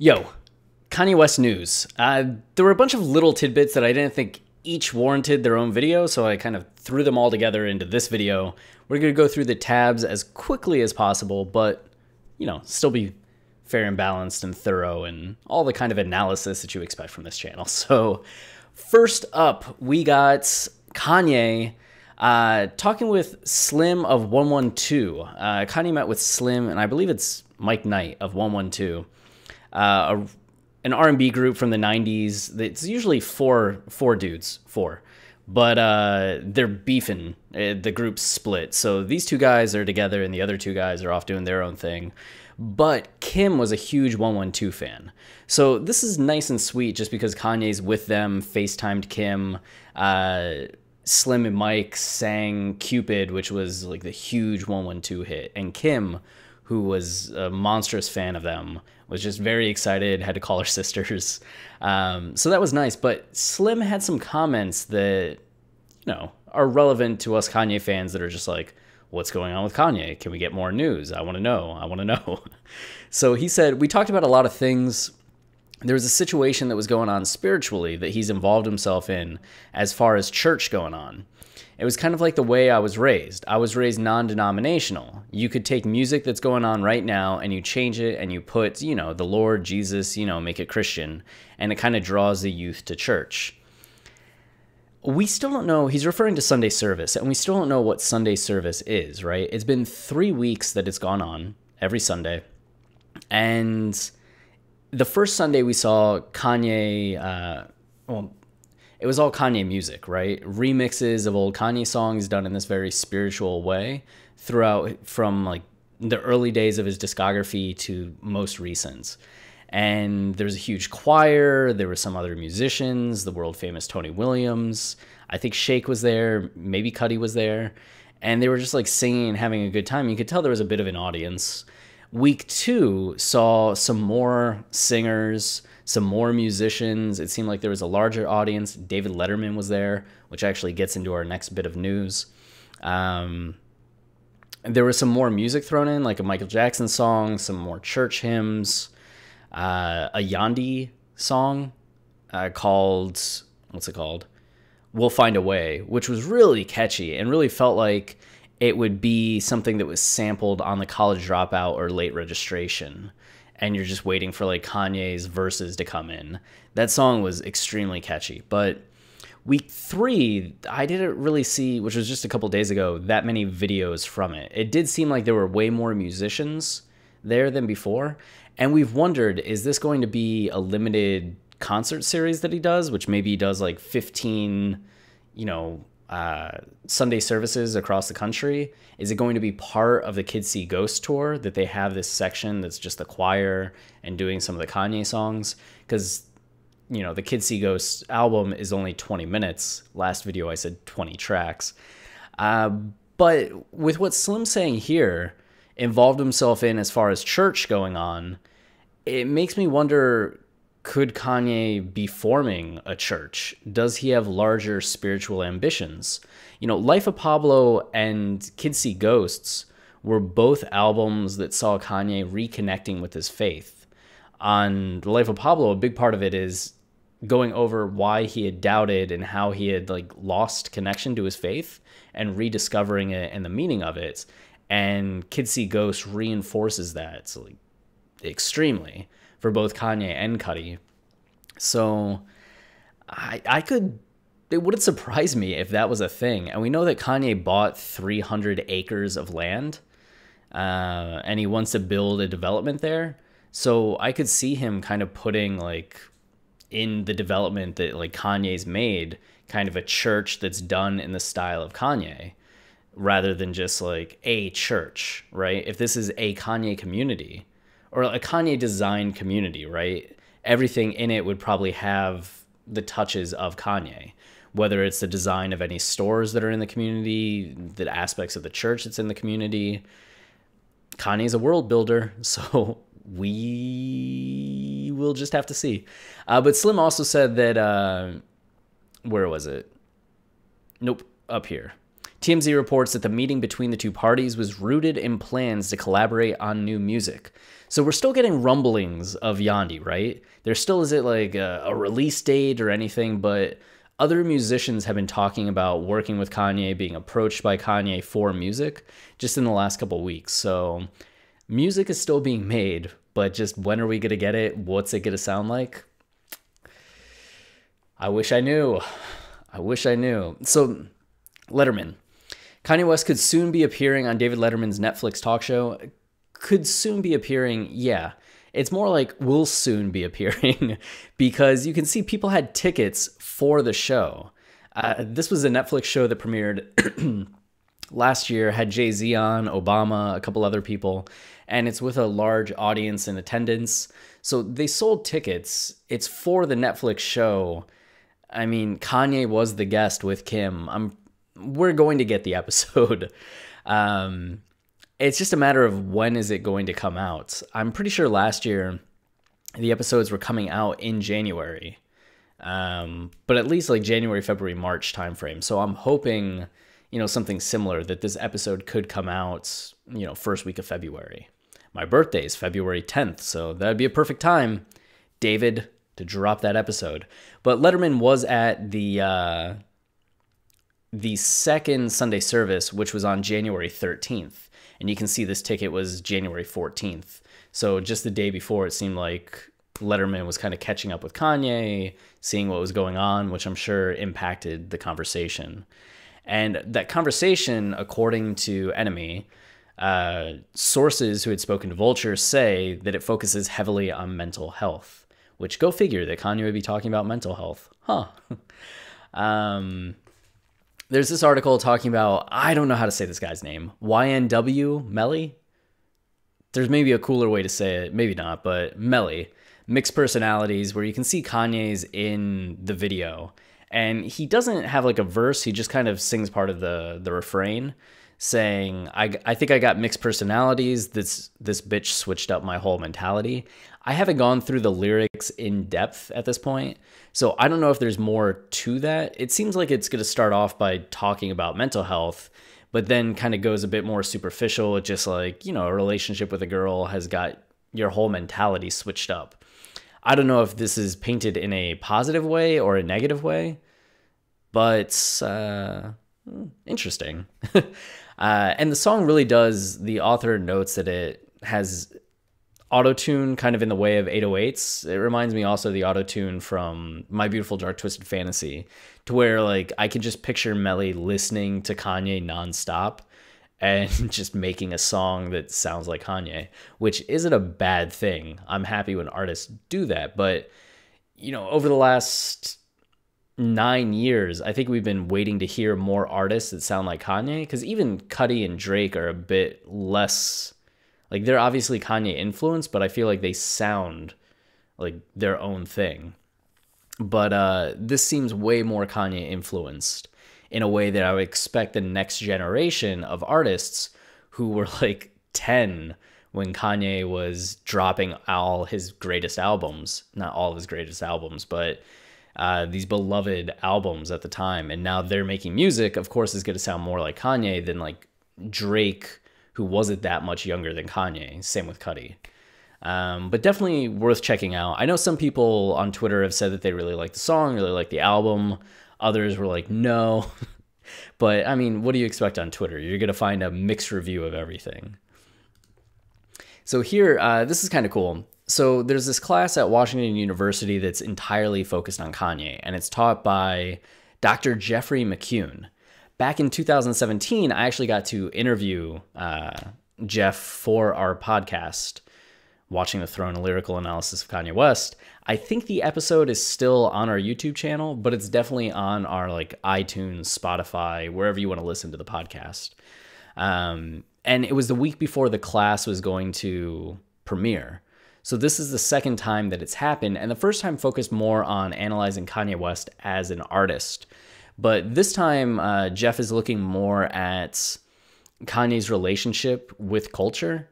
Yo, Kanye West news. There were a bunch of little tidbits that I didn't think each warranted their own video, so I kind of threw them all together into this video. We're going to go through the tabs as quickly as possible, but, still be fair and balanced and thorough and all the kind of analysis that you expect from this channel. So, first up, we got Kanye talking with Slim of 112. Kanye met with Slim, and I believe it's Mike Knight of 112. An R&B group from the 90s. It's usually four dudes, but they're beefing. The group's split, so these two guys are together and the other two guys are off doing their own thing. But Kim was a huge 112 fan, so this is nice and sweet just because Kanye's with them, FaceTimed Kim. Slim and Mike sang Cupid, which was like the huge 112 hit, and Kim, who was a monstrous fan of them, was just very excited, had to call her sisters. So that was nice. But Slim had some comments that, are relevant to us Kanye fans that are just like, what's going on with Kanye? Can we get more news? I want to know. I want to know. So he said, we talked about a lot of things. There was a situation that was going on spiritually that he's involved himself in as far as church going on. It was kind of like the way I was raised. I was raised non-denominational. You could take music that's going on right now and you change it and you put, the Lord, Jesus, make it Christian. And it kind of draws the youth to church. We still don't know. He's referring to Sunday service, and we still don't know what Sunday service is, right? It's been 3 weeks that it's gone on every Sunday. And the first Sunday we saw Kanye, it was all Kanye music, right? Remixes of old Kanye songs done in this very spiritual way throughout from like the early days of his discography to most recent. And there's a huge choir. There were some other musicians, the world famous Tony Williams. I think Shake was there. Maybe Cudi was there. And they were just like singing and having a good time. You could tell there was a bit of an audience. Week 2 saw some more singers, some more musicians. It seemed like there was a larger audience. David Letterman was there, which actually gets into our next bit of news. There was some more music thrown in, like a Michael Jackson song, some more church hymns, a Yandi song called, what's it called? We'll Find a Way, which was really catchy and really felt like it would be something that was sampled on the College Dropout or Late Registration. And you're just waiting for like Kanye's verses to come in. That song was extremely catchy. But week 3, I didn't really see, which was just a couple days ago, that many videos from it. It did seem like there were way more musicians there than before. And we've wondered, is this going to be a limited concert series that he does, which maybe he does like 15, Sunday services across the country? Is it going to be part of the Kids See Ghosts tour that they have this section that's just the choir and doing some of the Kanye songs? Because, the Kids See Ghosts album is only 20 minutes. Last video I said 20 tracks. But with what Slim's saying here, involved himself in as far as church going on, it makes me wonder, could Kanye be forming a church? Does he have larger spiritual ambitions? Life of Pablo and Kids See Ghosts were both albums that saw Kanye reconnecting with his faith. On Life of Pablo, a big part of it is going over why he had doubted and how he had lost connection to his faith and rediscovering it and the meaning of it. And Kids See Ghosts reinforces that extremely for both Kanye and Cudi. So it wouldn't surprise me if that was a thing. And we know that Kanye bought 300 acres of land, and he wants to build a development there. So I could see him kind of putting in the development that Kanye's made, kind of a church that's done in the style of Kanye, rather than just a church, right? If this is a Kanye community, or a Kanye designed community, right? Everything in it would probably have the touches of Kanye, whether it's the design of any stores that are in the community, the aspects of the church that's in the community. Kanye's a world builder, so we will just have to see. But Slim also said that, where was it? Nope, up here. TMZ reports that the meeting between the two parties was rooted in plans to collaborate on new music. So we're still getting rumblings of Yandhi, right? There still isn't like a release date or anything, but other musicians have been talking about working with Kanye, being approached by Kanye for music just in the last couple of weeks. So music is still being made, but just when are we going to get it? What's it going to sound like? I wish I knew. I wish I knew. So Letterman. Kanye West could soon be appearing on David Letterman's Netflix talk show. Could soon be appearing, yeah. It's more like will soon be appearing because you can see people had tickets for the show. This was a Netflix show that premiered last year, had Jay-Z on, Obama, a couple other people, and it's with a large audience in attendance. So they sold tickets. It's for the Netflix show. I mean, Kanye was the guest with Kim. We're going to get the episode. It's just a matter of when is it going to come out. I'm pretty sure last year the episodes were coming out in January, but at least like January, February, March timeframe. So I'm hoping, something similar, that this episode could come out, first week of February. My birthday is February 10th, so that'd be a perfect time, David, to drop that episode. But Letterman was at the second Sunday service, which was on January 13th. And you can see this ticket was January 14th. So just the day before, it seemed like Letterman was kind of catching up with Kanye, seeing what was going on, which I'm sure impacted the conversation. And that conversation, according to Enemy, sources who had spoken to Vulture say that it focuses heavily on mental health, which go figure that Kanye would be talking about mental health. Huh. There's this article talking about, I don't know how to say this guy's name, YNW Melly? There's maybe a cooler way to say it, maybe not, but Melly. Mixed personalities, where you can see Kanye's in the video. And he doesn't have like a verse, he just kind of sings part of the refrain, saying, I think I got mixed personalities, this bitch switched up my whole mentality. I haven't gone through the lyrics in depth at this point, so I don't know if there's more to that. It seems like it's going to start off by talking about mental health, but then kind of goes a bit more superficial, just like, a relationship with a girl has got your whole mentality switched up. I don't know if this is painted in a positive way or a negative way, but interesting. And the song really does, the author notes that it has auto-tune kind of in the way of 808s. It reminds me also of the auto-tune from My Beautiful Dark Twisted Fantasy, to where like I could just picture Melly listening to Kanye nonstop and just making a song that sounds like Kanye, which isn't a bad thing. I'm happy when artists do that, but over the last 9 years, I think we've been waiting to hear more artists that sound like Kanye, because even Cudi and Drake are a bit less, like, they're obviously Kanye influenced, but I feel like they sound like their own thing. But this seems way more Kanye influenced in a way that I would expect the next generation of artists who were like 10 when Kanye was dropping all his greatest albums, not all of his greatest albums, but these beloved albums at the time. And now they're making music, of course, is going to sound more like Kanye than like Drake, who wasn't that much younger than Kanye. Same with Cudi. But definitely worth checking out. I know some people on Twitter have said that they really like the song, really like the album. Others were like, no. But I mean, what do you expect on Twitter? You're going to find a mixed review of everything. So here, this is kind of cool. So there's this class at Washington University that's entirely focused on Kanye, and it's taught by Dr. Jeffrey McCune. Back in 2017, I actually got to interview Jeff for our podcast, Watching the Throne, a lyrical analysis of Kanye West. I think the episode is still on our YouTube channel, but it's definitely on our like iTunes, Spotify, wherever you want to listen to the podcast. And it was the week before the class was going to premiere. So this is the second time that it's happened, and the first time focused more on analyzing Kanye West as an artist. But this time, Jeff is looking more at Kanye's relationship with culture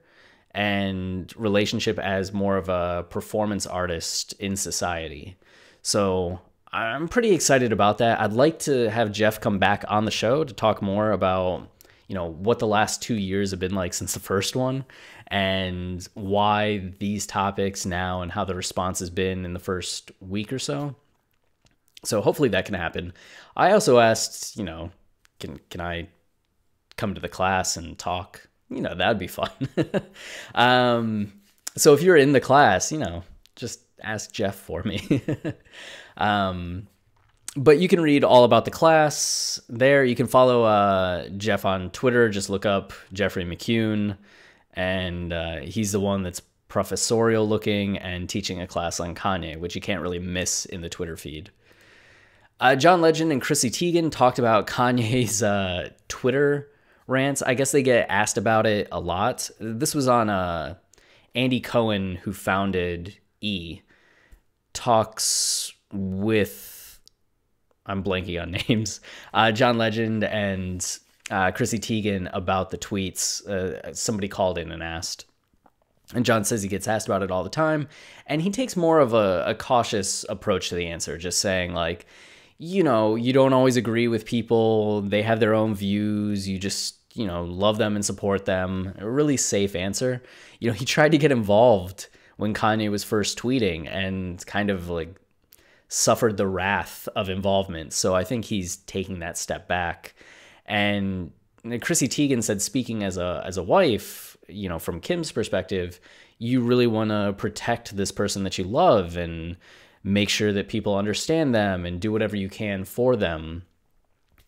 and relationship as more of a performance artist in society. So I'm pretty excited about that. I'd like to have Jeff come back on the show to talk more about, what the last 2 years have been like since the first one, and why these topics now and how the response has been in the first week or so. So hopefully that can happen. I also asked, can I come to the class and talk? That'd be fun. So if you're in the class, just ask Jeff for me. But you can read all about the class there. You can follow Jeff on Twitter. Just look up Jeffrey McCune. And he's the one that's professorial looking and teaching a class on Kanye, which you can't really miss in the Twitter feed. John Legend and Chrissy Teigen talked about Kanye's Twitter rants. I guess they get asked about it a lot. This was on Andy Cohen, who founded E, talks with, I'm blanking on names, John Legend and Chrissy Teigen about the tweets. Somebody called in and asked. And John says he gets asked about it all the time. And he takes more of a cautious approach to the answer, just saying like, you don't always agree with people. They have their own views. You just, love them and support them. A really safe answer. He tried to get involved when Kanye was first tweeting and kind of like suffered the wrath of involvement. So I think he's taking that step back. And Chrissy Teigen said, speaking as a wife, from Kim's perspective, you really want to protect this person that you love and make sure that people understand them and do whatever you can for them,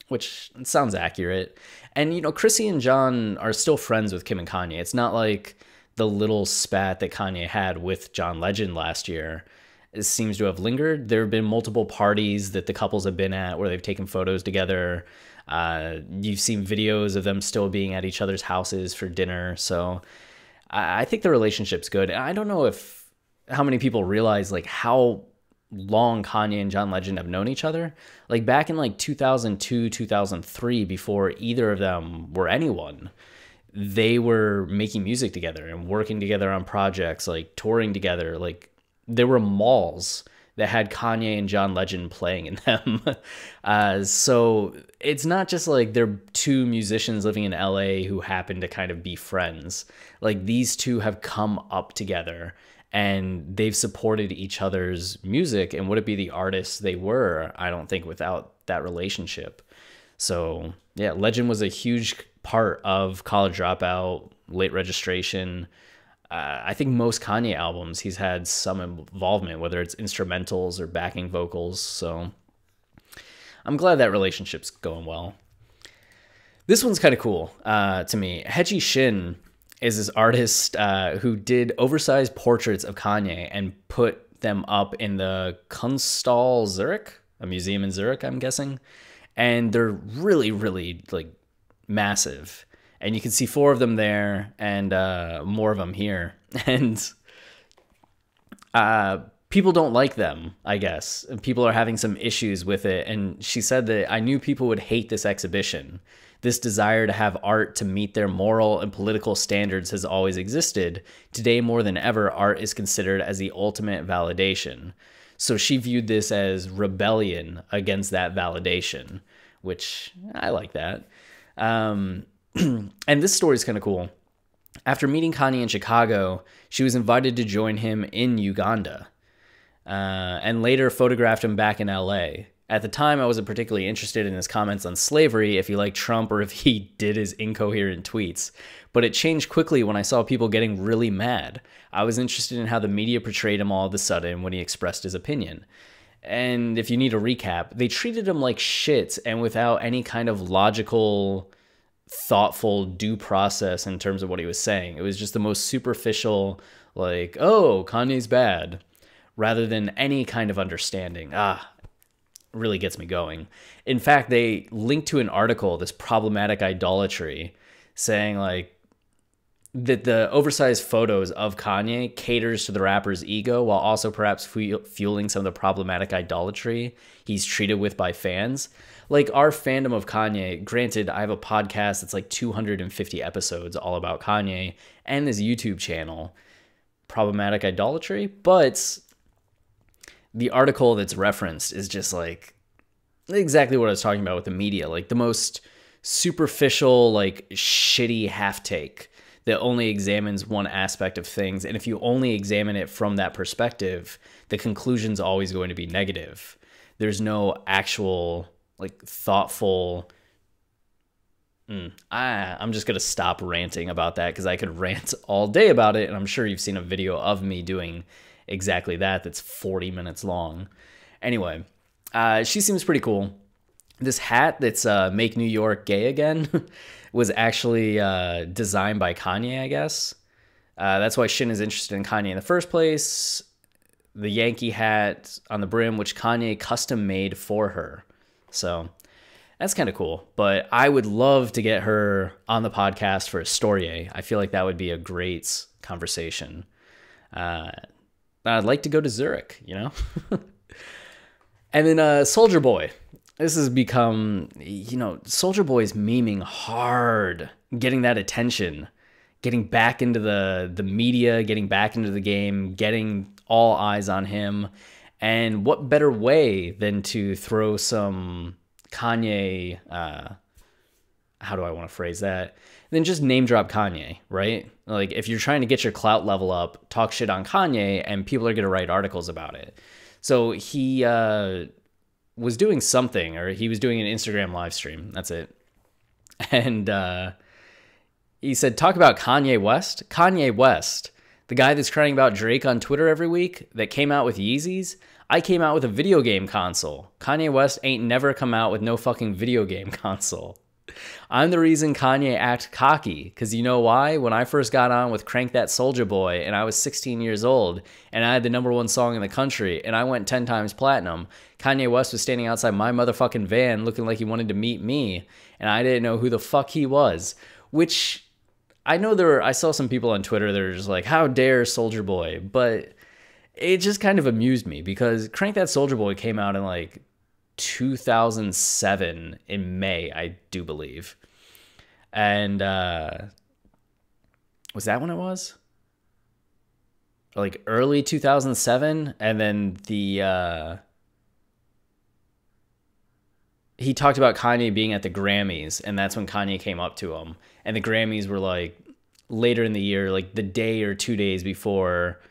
which sounds accurate. And, Chrissy and John are still friends with Kim and Kanye. It's not like the little spat that Kanye had with John Legend last year seems to have lingered. There have been multiple parties that the couples have been at where they've taken photos together. You've seen videos of them still being at each other's houses for dinner. So I think the relationship's good. And I don't know how many people realize like how long Kanye and John Legend have known each other. Like back in like 2002, 2003, before either of them were anyone, they were making music together and working together on projects, like touring together. Like there were malls that had Kanye and John Legend playing in them. So it's not just like they're two musicians living in LA who happen to kind of be friends. Like these two have come up together and they've supported each other's music and wouldn't be the artists they were, I don't think, without that relationship. So yeah, Legend was a huge part of College Dropout, Late Registration. I think most Kanye albums, he's had some involvement, whether it's instrumentals or backing vocals. So I'm glad that relationship's going well. This one's kind of cool to me. Hechi Shin is this artist who did oversized portraits of Kanye and put them up in the Kunsthalle Zurich, a museum in Zurich, I'm guessing. And they're really, really like massive. And you can see 4 of them there and more of them here. And people don't like them, I guess. People are having some issues with it. And she said that I knew people would hate this exhibition. This desire to have art to meet their moral and political standards has always existed. Today, more than ever, art is considered as the ultimate validation. So she viewed this as rebellion against that validation, which I like that. And this story is kind of cool. After meeting Kanye in Chicago, she was invited to join him in Uganda, and later photographed him back in LA. At the time, I wasn't particularly interested in his comments on slavery, if he liked Trump or if he did his incoherent tweets. But it changed quickly when I saw people getting really mad. I was interested in how the media portrayed him all of a sudden when he expressed his opinion. And if you need a recap, they treated him like shit and without any kind of logical, thoughtful due process in terms of what he was saying. It was just the most superficial, like, oh, Kanye's bad, rather than any kind of understanding. Really gets me going. In fact, they linked to an article, this problematic idolatry, saying like that the oversized photos of Kanye caters to the rapper's ego while also perhaps fueling some of the problematic idolatry he's treated with by fans. Like our fandom of Kanye, granted, I have a podcast that's like 250 episodes all about Kanye and his YouTube channel, problematic idolatry, but the article that's referenced is just like exactly what I was talking about with the media, like the most superficial, like shitty half take that only examines one aspect of things. And if you only examine it from that perspective, the conclusion's always going to be negative. There's no actual like thoughtful. I'm just going to stop ranting about that because I could rant all day about it. And I'm sure you've seen a video of me doing exactly that. That's 40 minutes long. Anyway, she seems pretty cool. This hat that's Make New York Gay Again was actually designed by Kanye, I guess. That's why Shin is interested in Kanye in the first place. The Yankee hat on the brim, which Kanye custom made for her. So that's kind of cool. But I would love to get her on the podcast for a story. I feel like that would be a great conversation. I'd like to go to Zurich, you know? And then Soulja Boy. This has become, you know, Soulja Boy's memeing hard, getting that attention, getting back into the media, getting back into the game, getting all eyes on him. And what better way than to throw some Kanye, how do I want to phrase that? Then just name drop Kanye, right? Like if you're trying to get your clout level up, talk shit on Kanye and people are going to write articles about it. So he was doing something, or he was doing an Instagram live stream. That's it. And he said, talk about Kanye West. Kanye West, the guy that's crying about Drake on Twitter every week that came out with Yeezys. I came out with a video game console. Kanye West ain't never come out with no fucking video game console. I'm the reason Kanye act cocky, because you know why? When I first got on with Crank That Soulja Boy and I was 16 years old and I had the #1 song in the country and I went 10 times platinum, Kanye West was standing outside my motherfucking van looking like he wanted to meet me and I didn't know who the fuck he was. Which I know I saw some people on Twitter that are just like, how dare Soulja Boy? But it just kind of amused me because Crank That Soulja Boy came out in like 2007 in May, I do believe. And was that when it was? Like early 2007? And then he talked about Kanye being at the Grammys, and that's when Kanye came up to him. And the Grammys were like later in the year, like the day or 2 days before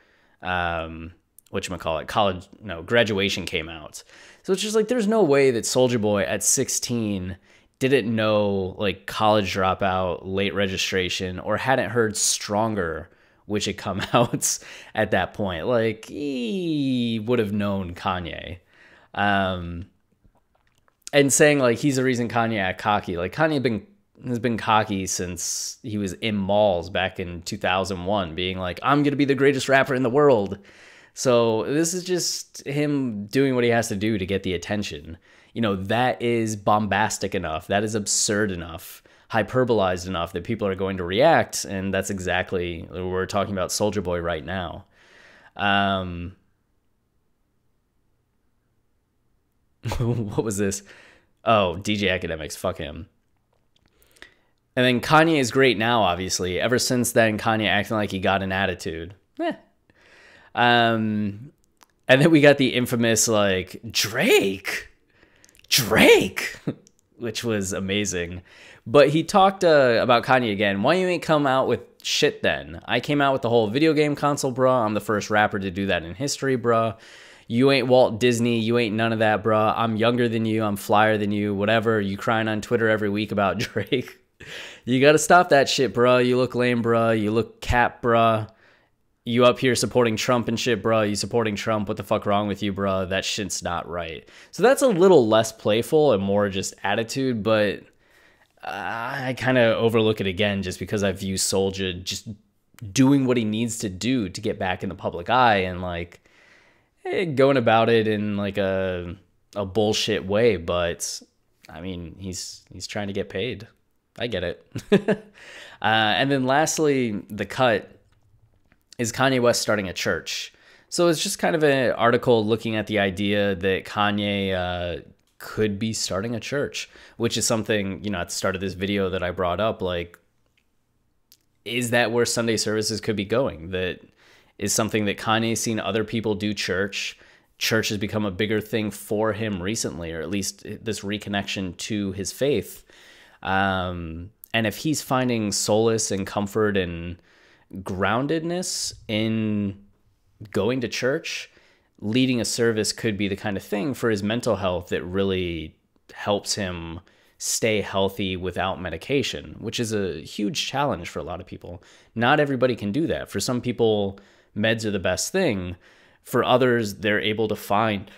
graduation came out. So it's just like there's no way that Soulja Boy at 16 didn't know like College Dropout, Late Registration, or hadn't heard Stronger, which had come out at that point. Like he would have known Kanye. And saying like he's the reason Kanye act cocky. Like Kanye has been cocky since he was in malls back in 2001, being like, I'm going to be the greatest rapper in the world. So this is just him doing what he has to do to get the attention. You know, that is bombastic enough. That is absurd enough, hyperbolized enough that people are going to react. And that's exactly what we're talking about Soulja Boy right now. What was this? Oh, DJ Academics. Fuck him. And then Kanye is great now, obviously. Ever since then, Kanye acting like he got an attitude. And then we got the infamous like Drake, which was amazing. But he talked about Kanye again. Why you ain't come out with shit then? I came out with the whole video game console, bruh. I'm the first rapper to do that in history, bruh. You ain't Walt Disney. You ain't none of that, bruh. I'm younger than you. I'm flyer than you. Whatever. You crying on Twitter every week about Drake. You got to stop that shit, bruh. You look lame, bruh. You look cap, bruh. You up here supporting Trump and shit, bruh. You supporting Trump. What the fuck wrong with you, bruh? That shit's not right. So that's a little less playful and more just attitude, but I kind of overlook it again just because I view Soulja just doing what he needs to do to get back in the public eye and like going about it in like a bullshit way. But I mean, he's trying to get paid. I get it. And then lastly, the cut is Kanye West starting a church. So it's just kind of an article looking at the idea that Kanye could be starting a church, which is something, you know, at the start of this video that I brought up, like, is that where Sunday services could be going? That is something that Kanye's seen other people do church. church has become a bigger thing for him recently, or at least this reconnection to his faith. And if he's finding solace and comfort and groundedness in going to church, leading a service could be the kind of thing for his mental health that really helps him stay healthy without medication, which is a huge challenge for a lot of people. Not everybody can do that. For some people, meds are the best thing. For others, they're able to find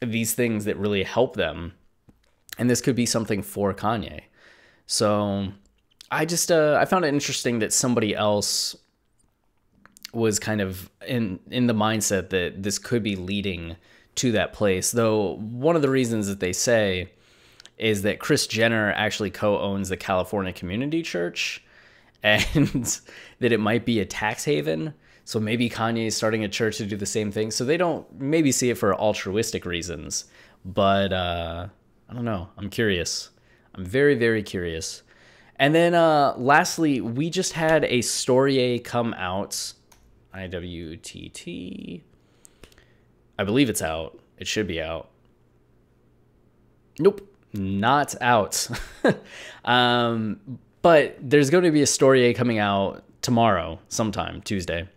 these things that really help them. And this could be something for Kanye. So I found it interesting that somebody else was kind of in the mindset that this could be leading to that place. Though one of the reasons that they say is that Kris Jenner actually co-owns the California Community Church, and that it might be a tax haven. So maybe Kanye is starting a church to do the same thing. So they don't maybe see it for altruistic reasons. But I don't know. I'm curious. I'm very, very curious. And then lastly, we just had a story come out. IWTT. I believe it's out. It should be out. Nope, not out. But there's going to be a story coming out tomorrow, sometime, Tuesday,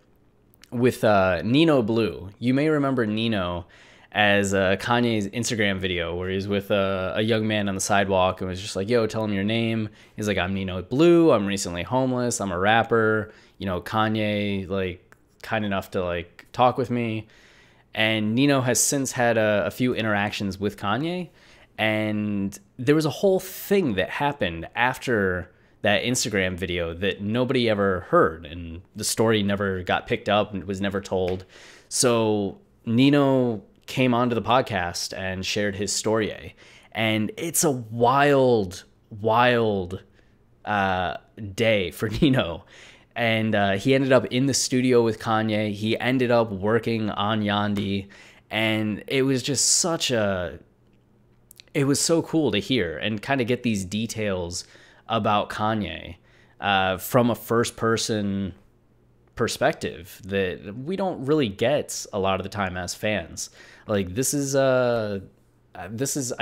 with Nino Blue. You may remember Nino as Kanye's Instagram video where he's with a young man on the sidewalk and was just like, yo, tell him your name. He's like, I'm Nino Blue. I'm recently homeless. I'm a rapper. You know, Kanye, like, kind enough to, like, talk with me. And Nino has since had a few interactions with Kanye. And there was a whole thing that happened after that Instagram video that nobody ever heard. And the story never got picked up and was never told. So Nino came onto the podcast and shared his story. And it's a wild, wild day for Nino. And he ended up in the studio with Kanye. He ended up working on Yandhi. And it was just it was so cool to hear and kind of get these details about Kanye from a first-person perspective that we don't really get a lot of the time as fans. Like, this is I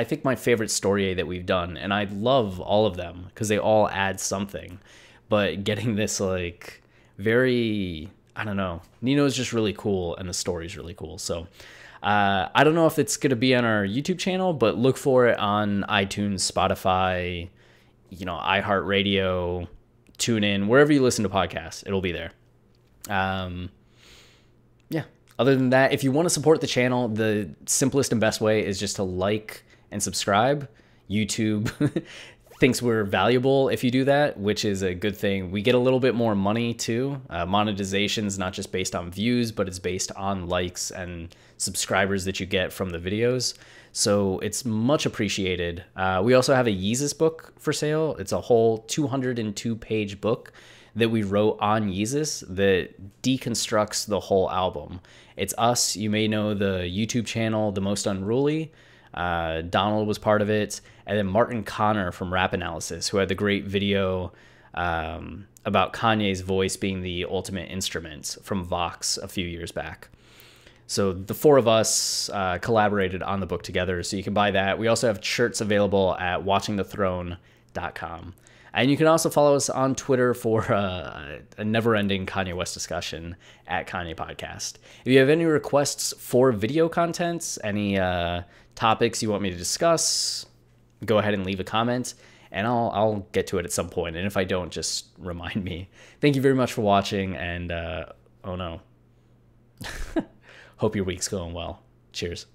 think, my favorite story that we've done. And I love all of them because they all add something. But getting this, like, very, I don't know, Nino's just really cool and the story's really cool. So I don't know if it's going to be on our YouTube channel, but look for it on iTunes, Spotify, you know, iHeartRadio, TuneIn, wherever you listen to podcasts, it'll be there. Yeah. Other than that, if you want to support the channel, the simplest and best way is just to like and subscribe. YouTube thinks we're valuable if you do that, which is a good thing. We get a little bit more money too. Monetization is not just based on views, but it's based on likes and subscribers that you get from the videos. So it's much appreciated. We also have a Yeezus book for sale. It's a whole 202-page book that we wrote on Yeezus that deconstructs the whole album. It's us. You may know the YouTube channel, The Most Unruly. Donald was part of it. And then Martin Connor from Rap Analysis, who had the great video about Kanye's voice being the ultimate instrument from Vox a few years back. So the four of us collaborated on the book together, so you can buy that. We also have shirts available at watchingthethrone.com. And you can also follow us on Twitter for a never-ending Kanye West discussion at Kanye Podcast. If you have any requests for video contents, any topics you want me to discuss, go ahead and leave a comment, and I'll get to it at some point. And if I don't, just remind me. Thank you very much for watching, and oh no. Hope your week's going well. Cheers.